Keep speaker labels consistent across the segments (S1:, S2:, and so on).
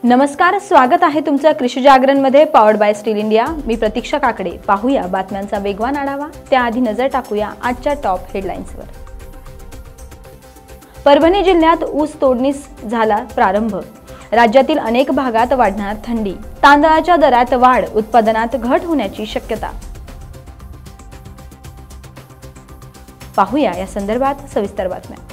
S1: नमस्कार, स्वागत आहे तुमचं कृषी जागरण मध्ये पॉवर्ड बाय स्टील इंडिया। मी प्रतीक्षा काकडे। पाहूया बातम्यांचा वेगवान आढावा। त्याआधी नजर टाकूया आजच्या टॉप हेडलाईन्सवर। परभणी जिल्ह्यात ऊस तोडणीस झाला प्रारंभ। राज्यातील अनेक भागात वाढणार थंडी। तांदळाच्या दरात वाढ, उत्पादनात घट होण्याची शक्यता। पाहूया या संदर्भात सविस्तर बातम्या।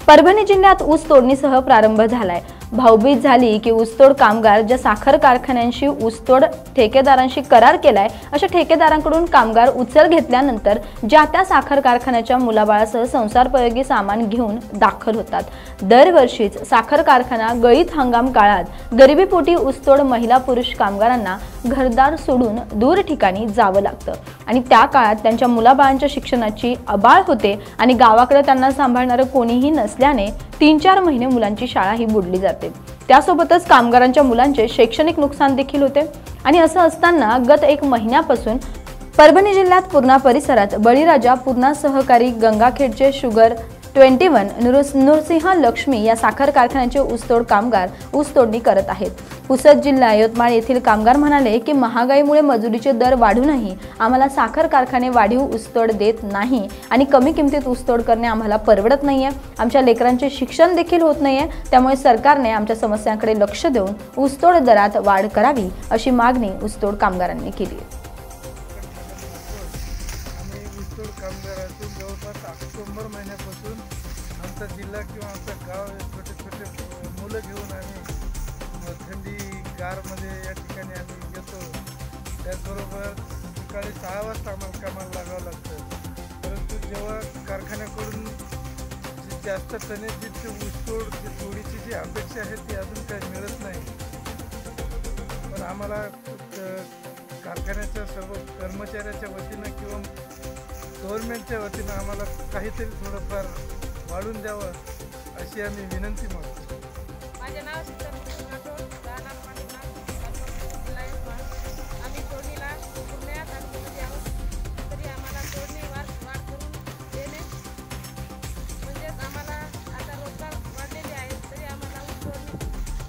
S1: परभणी जिल्ह्यात ऊस तोडणीसह प्रारंभ झालाय। भाऊबीज झाली की ऊसतोड कामगार ज्या साखर कारखान्यांशी ऊसतोड ठेकेदारांशी करार केलाय अशा ठेकेदारांकडून कामगार उचल घेतल्यानंतर ज्या त्या साखर कारखान्याच्या मुलाबाळासह संसारोपयोगी सामान घेऊन दाखल होतात। दरवर्षीच साखर कारखाना गळीत हंगाम काळात गरिबीपोटी ऊसतोड महिला पुरुष कामगारांना घरदार सोडून दूर ठिकाणी जावं लागतं आणि त्या काळात त्यांच्या मुलाबाळांच्या शिक्षणाची अबाळ होते आणि गावाकडे त्यांना सांभाळणारं कोणीही नसल्याने 3-4 महिने मुलांची शाळा ही बुडली जाते। त्यासोबतच कामगारांच्या मुलांचे शैक्षणिक नुकसान देखील होते आणि असं असताना गत 1 महिन्यापासून परभणी जिल्ह्यात पूर्णा परिसरात बळीराजा, पूर्णा सहकारी, गंगाखेडचे शुगर 21, नृसिंह लक्ष्मी या साखर कारखान्याचे ऊसतोड कामगार ऊसतोडणी करत आहेत। पुसद जिल्हा यवतमाळ येथील कामगार म्हणाले की महागाईमुळे मजुरीचे दर वाढूनही आम्हाला साखर कारखाने वाढीव ऊसतोड देत नाही आणि कमी किमतीत ऊसतोड करणे आम्हाला परवडत नाहीये। आमच्या लेकरांचे शिक्षण देखील होत नाहीये, त्यामुळे सरकारने आमच्या समस्यांकडे लक्ष देऊन ऊसतोड दरात वाढ करावी अशी मागणी ऊसतोड कामगारांनी केली आहे।
S2: ऑक्टोबर महिन्यापासून आमचा जिल्हा किंवा आमचं गाव छोटे छोटे मुलं घेऊन आम्ही थंडी गारमध्ये या ठिकाणी आम्ही येतो। त्याचबरोबर सकाळी 6 वाजता आम्हाला कामाला लागावं लागतं, परंतु जेव्हा कारखान्याकडून जास्त टनेजची ऊसतोड तोडीची जी अपेक्षा आहे ती अजून काही मिळत नाही। पण आम्हाला कारखान्याच्या सर्व कर्मचाऱ्याच्या वतीनं किंवा गव्हर्नमेंटच्या वतीनं आम्हाला काहीतरी थोडंफार वाढून द्यावं अशी आम्ही विनंती मागतो।
S3: माझे नाव आम्ही तोडणीला पुण्यात आणि आहोत, तरी आम्हाला तोडणी वाढ करून देणे म्हणजेच आम्हाला आता रोजगार वाढलेले आहे, तरी आम्हाला तोडणी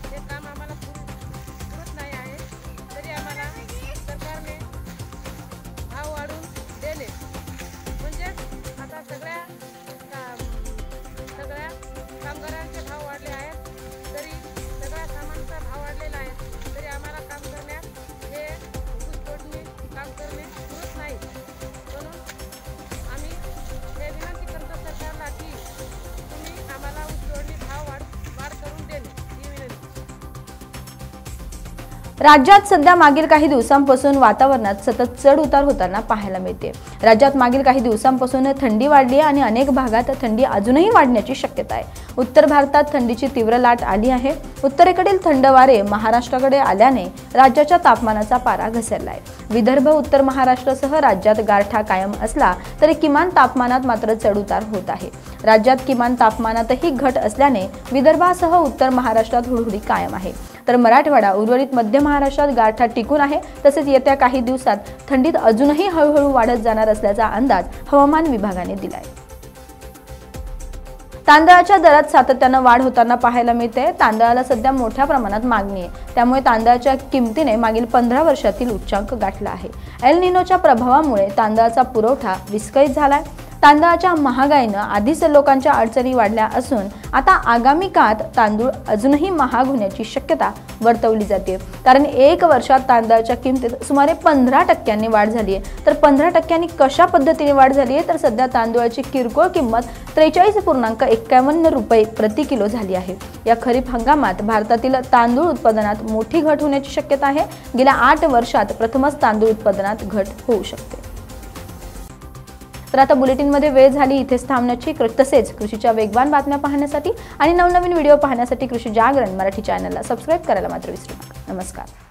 S3: हे काम आम्हाला पुरत नाही आहे, तरी आम्हाला सरकारने भाव वाढवून देणे म्हणजेच आता सगळ्या कामगारांचे भाव वाढले आहेत, तरी सगळ्या सामानाचा भाव वाढलेला आहे, तरी आम्हाला काम करण्यात हे ऊस तोडणी काम करणे पुरत नाही। म्हणून आम्ही हे विनंती करतो सरकारला की तुम्ही आम्हाला ऊस तोडणी भाव वाढ करून देणे ही विनंती।
S1: राज्यात सध्या मागील काही दिवसांपासून वातावरणात सतत चढ उतार होताना पाहायला मिळते। राज्यात मागील काही दिवसांपासून थंडी वाढली आहे आणि अनेक भागात थंडी अजूनही वाढण्याची शक्यता आहे। उत्तर भारतात थंडीची तीव्र लाट आली आहे। उत्तरेकडील थंड वारे महाराष्ट्राकडे आल्याने राज्याच्या तापमानाचा पारा घसरला आहे। विदर्भ, उत्तर महाराष्ट्रासह राज्यात गारठा कायम असला तरी किमान तापमानात मात्र चढ उतार होत आहे। राज्यात किमान तापमानातही घट असल्याने विदर्भासह उत्तर महाराष्ट्रात हुडहुडी कायम आहे, तर मराठवाडा, उर्वरित मध्य महाराष्ट्रात गारठा टिकून आहे। तसेच येत्या काही दिवसात थंडीत अजूनही हळूहळू वाढत जाणार असल्याचा अंदाज हवामान विभागाने दिलाय। तांदळाच्या दरात सातत्याने वाढ होताना पाहायला मिळते। तांदळाला सध्या मोठ्या प्रमाणात मागणी आहे, त्यामुळे तांदळाच्या किमतीने मागील 15 वर्षातील उच्चांक गाठला आहे। एल निनोच्या प्रभावामुळे तांदळाचा पुरवठा विस्कळीत झालाय। तांदळाच्या महागाईने आधीच लोकांच्या अडचणी वाढल्या असून आता आगामी काळात तांदूळ अजूनही महाग होण्याची शक्यता वर्तवली जाते, कारण 1 वर्षात तांदळाच्या किमतीत सुमारे 15% वाढ झाली आहे। तर 15% कशा पद्धतीने वाढ झाली आहे, तर सध्या तांदूळाची किरकोळ किंमत 43.51 रुपये प्रति किलो झाली आहे। या खरीप हंगामात भारतातील तांदूळ उत्पादनात मोठी घट होण्याची शक्यता आहे। गेल्या 8 वर्षात प्रथमच तांदूळ उत्पादनात घट होऊ शकते। तर आता बुलेटिनमध्ये वेळ झाली इथेच थांबण्याची। तसेच कृषीच्या वेगवान बातम्या पाहण्यासाठी आणि नवनवीन व्हिडिओ पाहण्यासाठी कृषी जागरण मराठी चॅनलला सबस्क्राइब करायला मात्र विसरू नका। नमस्कार।